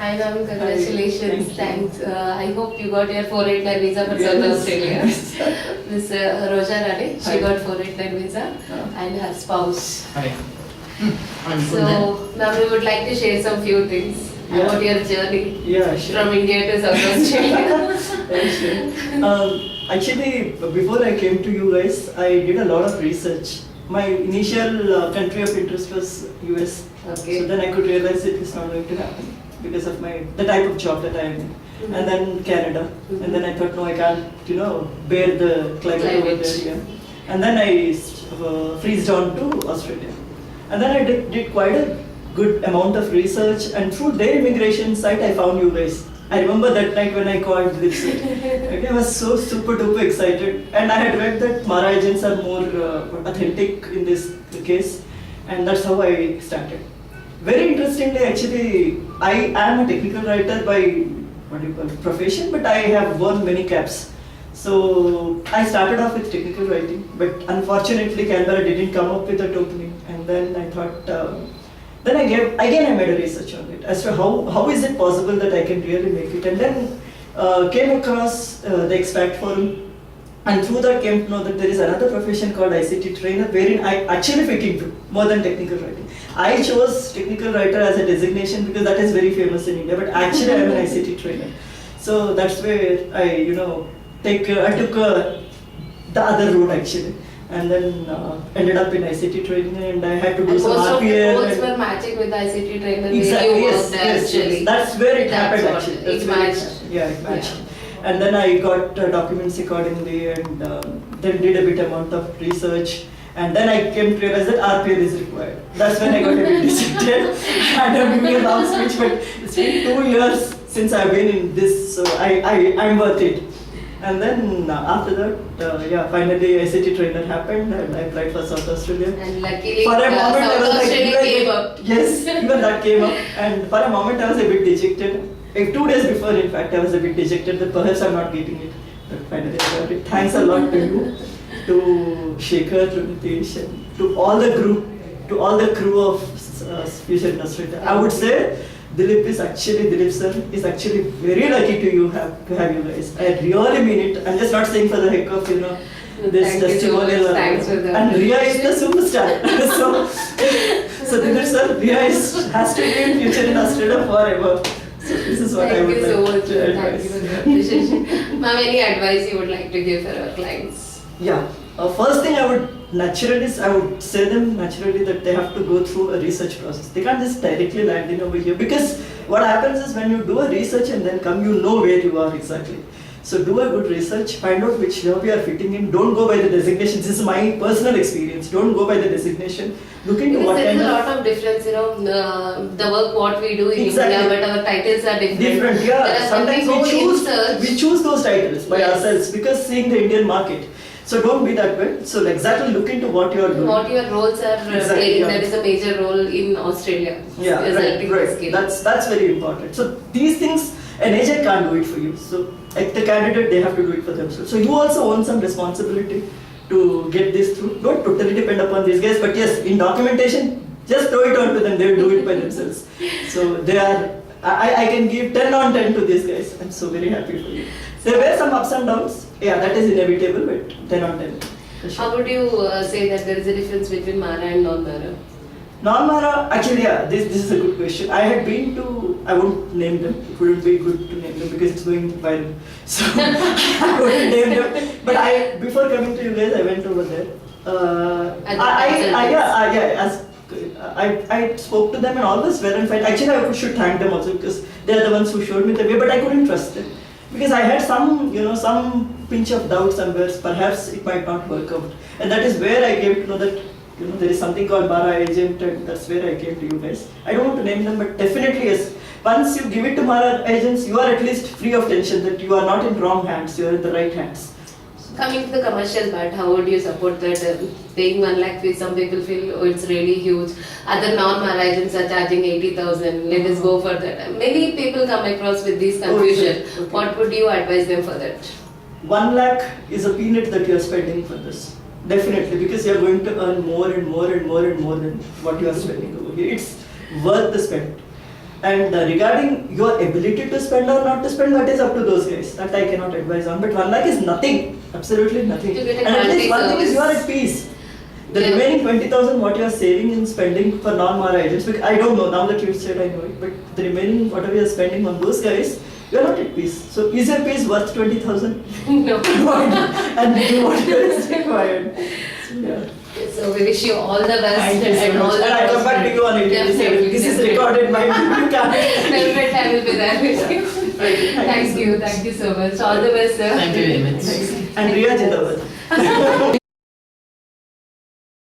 Hi ma'am, congratulations. Thank you. Thanks. I hope you got your 489 visa for South Yes. Australia. Miss Roja Rani, she Hi. got 489 visa and her spouse. Hi. I'm So, ma'am, we would like to share some few things Yeah. about your journey Yeah, sure. from India to South Australia. Yeah, sure. Actually, before I came to you guys, I did a lot of research. My initial country of interest was US. Okay. So then I could realize it is not going to happen because of the type of job that I am in. And then Canada. And then I thought, no, I can't, bear the climate over Climate. there. Yeah. And then I freezed on to Australia. And then I did quite a good amount of research, and through their immigration site, I found you guys. I remember that night when I called this. Okay, I was so super duper excited, and I had read that Mara agents are more authentic in this case, and that's how I started. Very interestingly, actually, I am a technical writer by profession, but I have worn many caps. So I started off with technical writing, but unfortunately Canberra didn't come up with that opening. And then I thought, then I made a research on it as to how is it possible that I can really make it. And then came across the Expat Forum, and through that came to know that there is another profession called ICT trainer, wherein I actually fit into more than technical writing. I chose technical writer as a designation because that is very famous in India, but actually I am an ICT trainer. So that's where I took the other route actually, and then ended up in ICT training, and I had to do And some most of the RPL. roles were matching with ICT trainer Exactly, where you yes, worked yes, actually. yes. That's where it That's happened what actually. it That's where matched. happened. Yeah, it matched. And then I got documents accordingly, and then did a bit amount of research. And then I came to realize that RPL is required. That's when I got a bit dejected. I don't give me a long speech, but it's been 2 years since I've been in this, so I'm worth it. And then after that, finally ICT trainer happened, and I applied for South Australia. And luckily, For a moment, I South was Australia came up. Yes, even that came up. And for a moment, I was a bit dejected. 2 days before, in fact, I was a bit dejected that perhaps I'm not getting it. But finally, I got it. Thanks a lot to you, to Shekhar, to Nitesh, and to all the crew of Future in Australia. I would say Dilip sir is actually very lucky to have you guys. I really mean it. I'm just not saying for the heck of this Thank you so testimonial. much. Thanks for that. And Ria is the superstar. so Dilip sir, Ria has to be in Future in Australia forever. So this is what I Thank would you so like much. to Thank advise. you for the appreciation. Ma'am, any advice you would like to give for our clients? Yeah. First thing I would say them naturally that they have to go through a research process. They can't just directly land in over here, because what happens is when you do a research and then come, you know where you are exactly. So do a good research, find out which job you are fitting in. Don't go by the designation. This is my personal experience. Don't go by the designation. Look into Because what there is kind a of lot of difference, the work what we do in Exactly. India, but our titles are different. different. There Yeah. are Sometimes when we go in we search, choose those titles by Yes. ourselves because seeing the Indian market. So don't be that way. So exactly look into what you are doing. what your roles are Exactly, playing. yeah. That is a major role in Australia. Yeah, Resulting right. skill. That's very important. So these things an agent can't do it for you. So like the candidate, they have to do it for themselves. So you also own some responsibility to get this through. Don't totally depend upon these guys, but yes, in documentation, just throw it on to them. They'll do it by themselves. So they are. I can give 10 on 10 to these guys. I'm so very happy for you. There were some ups and downs. Yeah, that is inevitable, but 10 on 10. For sure. How would you say that there is a difference between Mara and non-Mara? Non-Mara, actually, yeah, this is a good question. I had been to, I won't name them. It wouldn't be good to name them because it's going viral. So I wouldn't name them. But before coming to you guys, I went over there. I spoke to them and all was well and fine. Actually, I should thank them also because they are the ones who showed me the way. But I couldn't trust them because I had some pinch of doubt somewhere. Perhaps it might not work out, and that is where I came to know that. There is something called Mara agent, and that's where I came to you guys. I don't want to name them, but definitely yes. Once you give it to Mara agents, you are at least free of tension that you are not in wrong hands, you are in the right hands. Coming to the commercial part, how would you support that? Paying 1 lakh fees, some people feel it's really huge. Other non-Mara agents are charging 80,000. Let us go for that. Many people come across with this confusion. Okay. What would you advise them for that? 1 lakh is a peanut that you are spending for this. Definitely, because you are going to earn more and more and more and more than what you are spending over here. It's worth the spend. And regarding your ability to spend or not to spend, that is up to those guys. That I cannot advise on. But 1 lakh is nothing, absolutely nothing. To get a And at least quality one thing is you are service. at peace. The Yeah. remaining 20,000 what you are saving in spending for non-Mara agents, because I don't know, now that you said I know it, but the remaining whatever you are spending on those guys, you are not at peace. So is your peace worth 20,000? No. And do whatever is required. So, yeah. So we wish you all the best Thank you so and all much. the And I come back to you on it. Definitely, This is definitely. recorded by you can't. Velvet, I will be there with you. Thank you so Thank you so much. All the best, sir. Thank you very much. And Riya Jindabad.